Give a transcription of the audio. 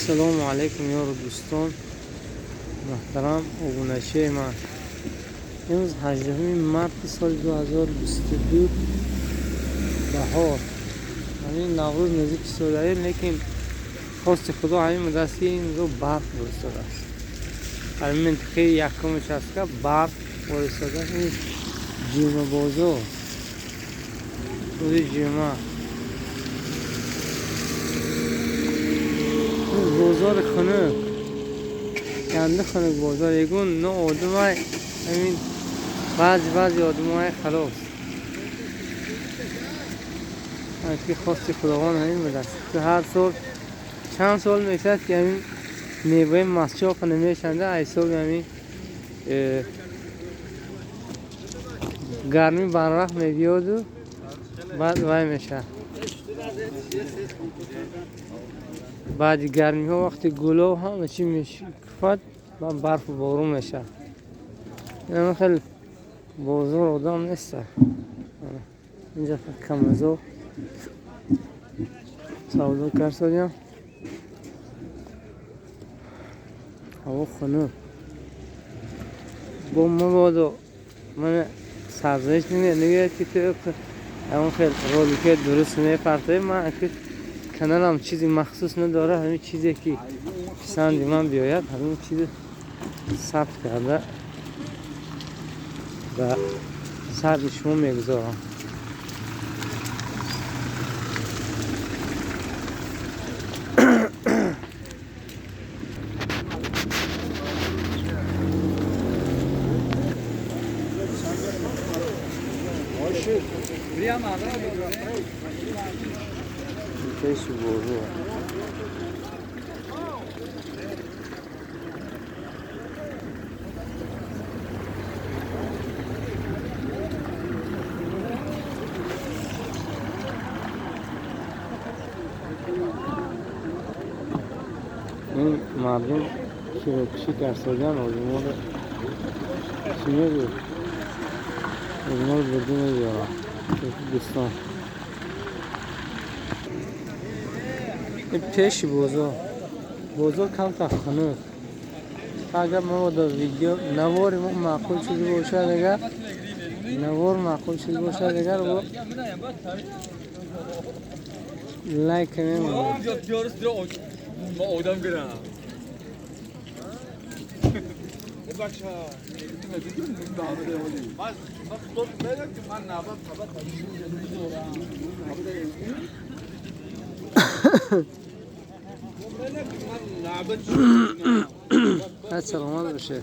السلام علیکم یار دوستان محترم ابونچه من. امروز 18 مارس سال 2022 بهار، همین نوروز نزدیک شده، لیکن خواست خدا همین مدرسه این رو برف برساده است. همین منطقه یکمش است که برف برساده است. این جیمه بازار بودی جیمه بازار خانه کنده خانه بازار یکون نه آدم های همین بعضی آدم های خلاص که خواست خداوند همین مدرسه که هر سال چند سال میشد که همین میوه مسچاق نمیشنده ایسال همین گرمی بررخ میبیاد و بعد وای میشه. بعد گرمی ها وقتی گلو هم چی میشه کفت برف و بارون میشه. این خیلی بازار آدم نیست. اینجا کمزو سودا کرد هوا خنک با مبادا من سرزنش نمیاد که تو اون خیلی رولیکه درست میپرته. من که کانالم چیزی مخصوص نداره، همین چیزی که پسند من بیاید همین چیز ثبت کرده و سر شما میگذارم. Peşi bozu. این مردم کشی کرسادن آزمون رو چی میگه؟ آزمون رو بردی میگه دوستان. این پیشی بازار کم تخنه. اگر ما در ویدیو نواری ما معقول چیزی باشه اگر نوار معقول چیزی باشه اگر و لایک کنیم. ما آدم گرم. سلامت باشه.